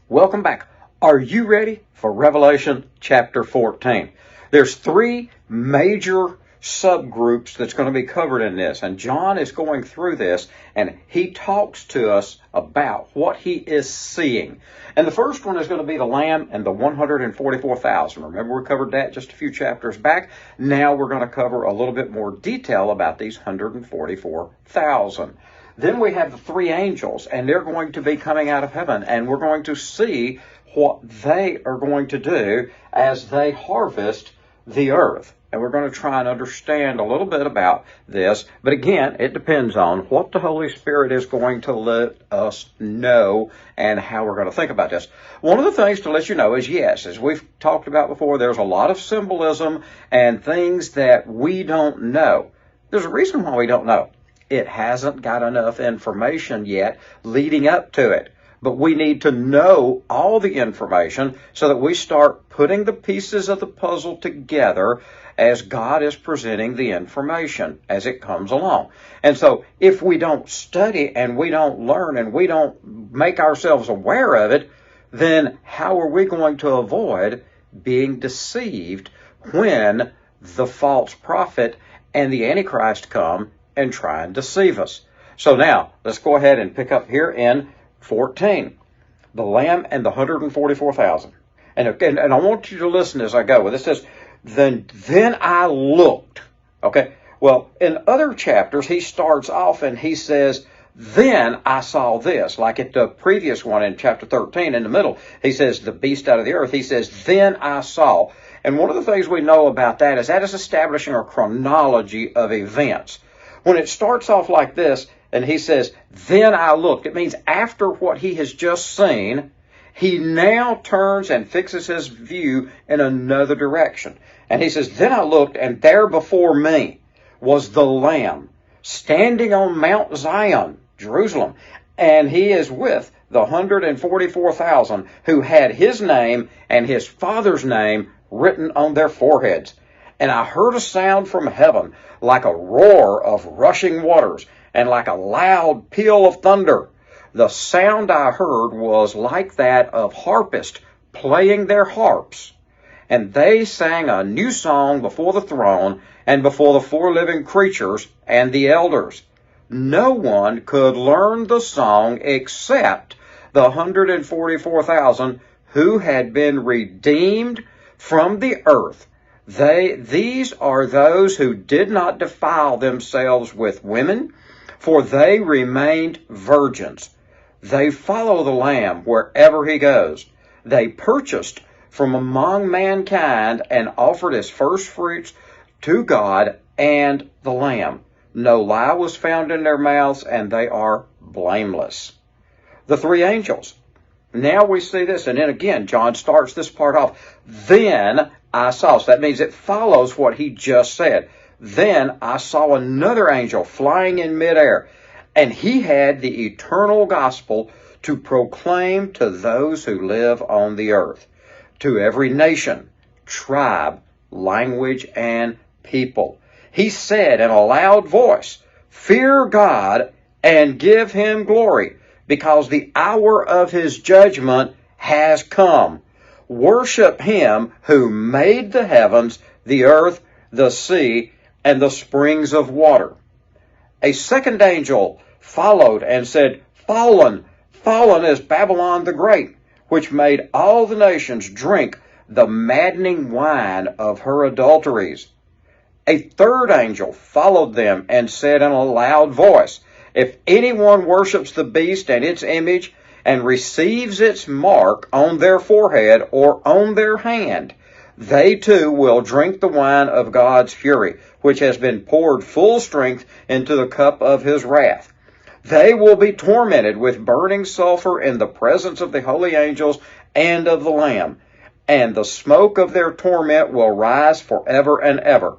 Welcome back. Are you ready for Revelation chapter 14? There's three major subgroups that's going to be covered in this, and John is going through this, and he talks to us about what he is seeing. And the first one is going to be the Lamb and the 144,000. Remember, we covered that just a few chapters back. Now we're going to cover a little bit more detail about these 144,000. Then we have the three angels, and they're going to be coming out of heaven, and we're going to see what they are going to do as they harvest the earth. And we're going to try and understand a little bit about this. But again, it depends on what the Holy Spirit is going to let us know and how we're going to think about this. One of the things to let you know is, yes, as we've talked about before, there's a lot of symbolism and things that we don't know. There's a reason why we don't know. It hasn't got enough information yet leading up to it. But we need to know all the information so that we start putting the pieces of the puzzle together as God is presenting the information as it comes along. And so if we don't study and we don't learn and we don't make ourselves aware of it, then how are we going to avoid being deceived when the false prophet and the Antichrist come and try and deceive us? So now, let's go ahead and pick up here in 14. The Lamb and the 144,000. And I want you to listen as I go. It says, then I looked. Okay? Well, in other chapters, he starts off and he says, then I saw this. Like at the previous one in chapter 13 in the middle, he says, the beast out of the earth. He says, then I saw. And one of the things we know about that is establishing a chronology of events. When it starts off like this, and he says, then I looked, it means after what he has just seen, he now turns and fixes his view in another direction. And he says, then I looked, and there before me was the Lamb, standing on Mount Zion, Jerusalem. And he is with the 144,000 who had his name and his Father's name written on their foreheads. And I heard a sound from heaven like a roar of rushing waters and like a loud peal of thunder. The sound I heard was like that of harpists playing their harps. And they sang a new song before the throne and before the four living creatures and the elders. No one could learn the song except the 144,000 who had been redeemed from the earth. These are those who did not defile themselves with women, for they remained virgins. They follow the Lamb wherever he goes. They purchased from among mankind and offered as first fruits to God and the Lamb. No lie was found in their mouths, and they are blameless. The three angels. Now we see this, and then again, John starts this part off. Then I saw. So that means it follows what he just said. Then I saw another angel flying in midair, and he had the eternal gospel to proclaim to those who live on the earth, to every nation, tribe, language, and people. He said in a loud voice, fear God and give him glory, because the hour of his judgment has come. Worship him who made the heavens, the earth, the sea, and the springs of water. A second angel followed and said, fallen, fallen is Babylon the Great, which made all the nations drink the maddening wine of her adulteries. A third angel followed them and said in a loud voice, if anyone worships the beast and its image and receives its mark on their forehead or on their hand, they too will drink the wine of God's fury, which has been poured full strength into the cup of his wrath. They will be tormented with burning sulfur in the presence of the holy angels and of the Lamb, and the smoke of their torment will rise forever and ever.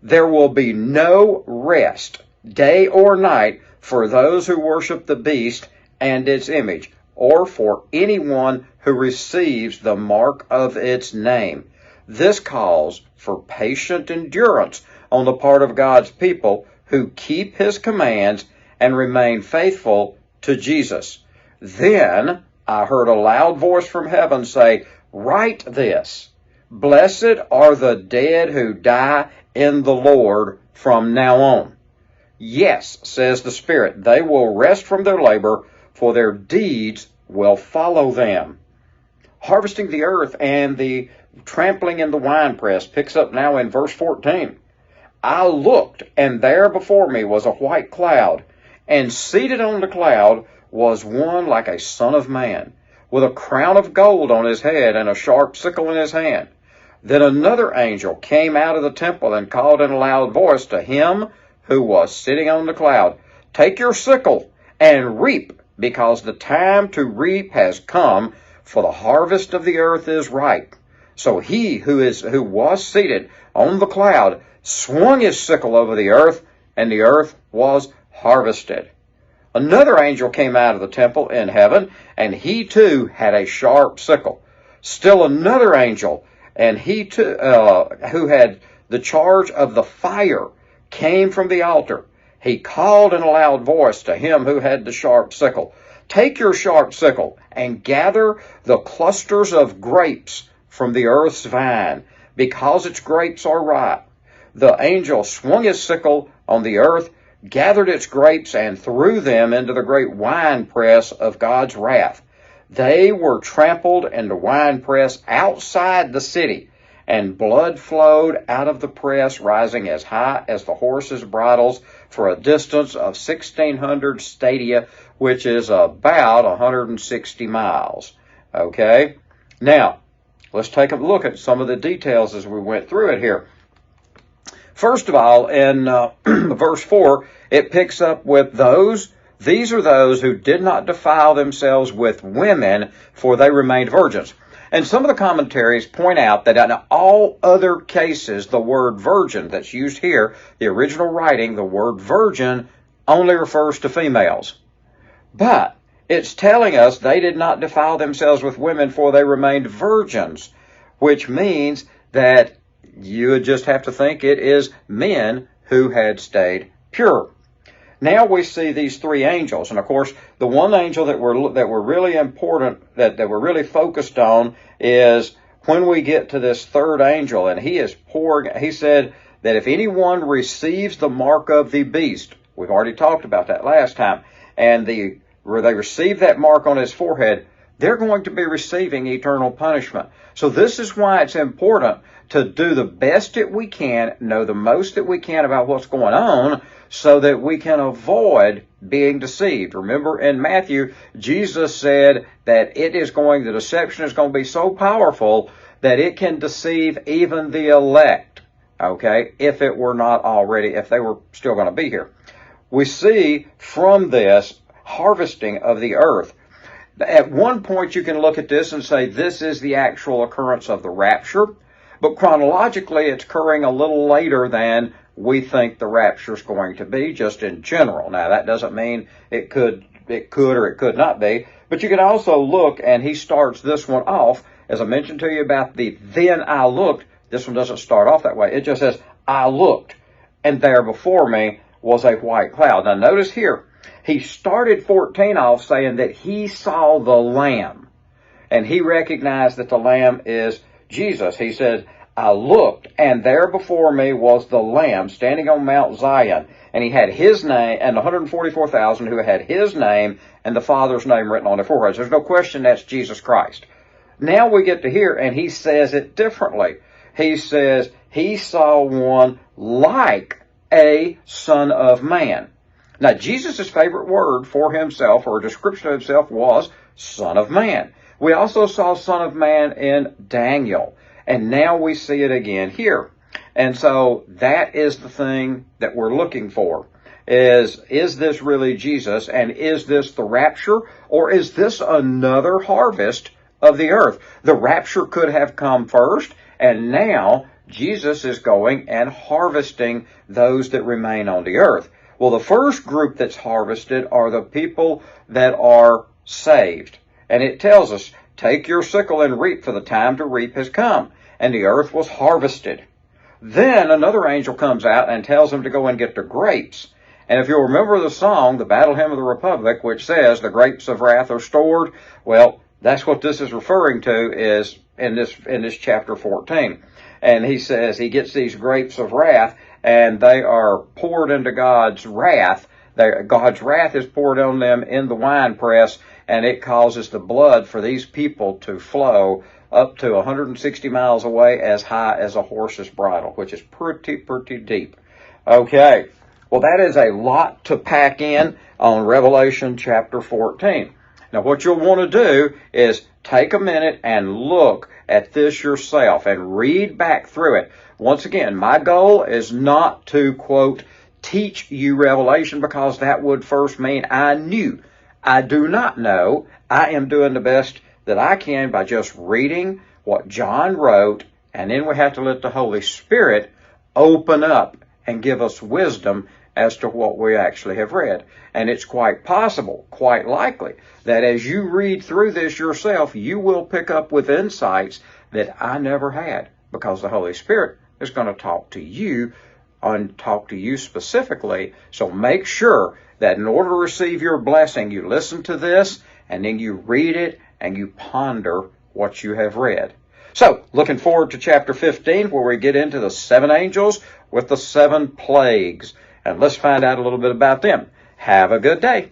There will be no rest, day or night, for those who worship the beast and its image, or for anyone who receives the mark of its name. This calls for patient endurance on the part of God's people who keep his commands and remain faithful to Jesus. Then I heard a loud voice from heaven say, "Write this, blessed are the dead who die in the Lord from now on." Yes, says the Spirit, they will rest from their labor, for their deeds will follow them. Harvesting the earth and the trampling in the winepress picks up now in verse 14. I looked, and there before me was a white cloud, and seated on the cloud was one like a son of man, with a crown of gold on his head and a sharp sickle in his hand. Then another angel came out of the temple and called in a loud voice to him who was sitting on the cloud, "Take your sickle and reap, because the time to reap has come, for the harvest of the earth is ripe." So he who was seated on the cloud swung his sickle over the earth, and the earth was harvested. Another angel came out of the temple in heaven, and he too had a sharp sickle. Still another angel, and he too, who had the charge of the fire, came from the altar. He called in a loud voice to him who had the sharp sickle, "Take your sharp sickle and gather the clusters of grapes from the earth's vine, because its grapes are ripe." The angel swung his sickle on the earth, gathered its grapes, and threw them into the great winepress of God's wrath. They were trampled in the winepress outside the city, and blood flowed out of the press, rising as high as the horses' bridles for a distance of 1,600 stadia, which is about 160 miles. Okay? Now, let's take a look at some of the details as we went through it here. First of all, in verse 4, it picks up with those. These are those who did not defile themselves with women, for they remained virgins. And some of the commentaries point out that in all other cases, the word virgin that's used here, the original writing, the word virgin, only refers to females. But it's telling us they did not defile themselves with women, for they remained virgins, which means that you would just have to think it is men who had stayed pure. Now we see these three angels, and of course, the one angel that we're really important, that we're really focused on, is when we get to this third angel, and he said that if anyone receives the mark of the beast, we've already talked about that last time, and where they receive that mark on his forehead, they're going to be receiving eternal punishment. So this is why it's important to do the best that we can, know the most that we can about what's going on, so that we can avoid being deceived. Remember in Matthew, Jesus said that the deception is going to be so powerful that it can deceive even the elect, okay, if they were still going to be here. We see from this harvesting of the earth. At one point you can look at this and say this is the actual occurrence of the rapture, but chronologically it's occurring a little later than we think the rapture is going to be, just in general. Now, that doesn't mean it could or it could not be, but you can also look, and he starts this one off, as I mentioned to you about the "then I looked." This one doesn't start off that way. It just says, "I looked, and there before me was a white cloud." Now, notice here, he started 14 off saying that he saw the Lamb, and he recognized that the Lamb is Jesus. He said, "I looked, and there before me was the Lamb standing on Mount Zion, and he had his name, and 144,000 who had his name and the Father's name written on their foreheads." There's no question that's Jesus Christ. Now we get to here, and he says it differently. He says he saw one like a son of man. Now, Jesus' favorite word for himself, or a description of himself, was son of man. We also saw son of man in Daniel. And now we see it again here. And so that is the thing that we're looking for. Is this really Jesus? And is this the rapture? Or is this another harvest of the earth? The rapture could have come first, and now Jesus is going and harvesting those that remain on the earth. Well, the first group that's harvested are the people that are saved. And it tells us, "Take your sickle and reap, for the time to reap has come." And the earth was harvested. Then another angel comes out and tells them to go and get the grapes. And if you'll remember the song, the Battle Hymn of the Republic, which says the grapes of wrath are stored, well, that's what this is referring to is in this chapter 14. And he says he gets these grapes of wrath, and they are poured into God's wrath. God's wrath is poured on them in the winepress, and it causes the blood for these people to flow up to 160 miles away, as high as a horse's bridle, which is pretty deep. Okay, well, that is a lot to pack in on Revelation chapter 14. Now, what you'll want to do is take a minute and look at this yourself and read back through it. Once again, my goal is not to, quote, teach you Revelation, because that would first mean I knew. I do not know. I am doing the best that I can by just reading what John wrote, and then we have to let the Holy Spirit open up and give us wisdom as to what we actually have read. And it's quite possible, quite likely, that as you read through this yourself, you will pick up with insights that I never had, because the Holy Spirit is going to talk to you and talk to you specifically. So make sure that in order to receive your blessing, you listen to this, and then you read it, and you ponder what you have read. So, looking forward to chapter 15, where we get into the 7 angels with the 7 plagues. And let's find out a little bit about them. Have a good day.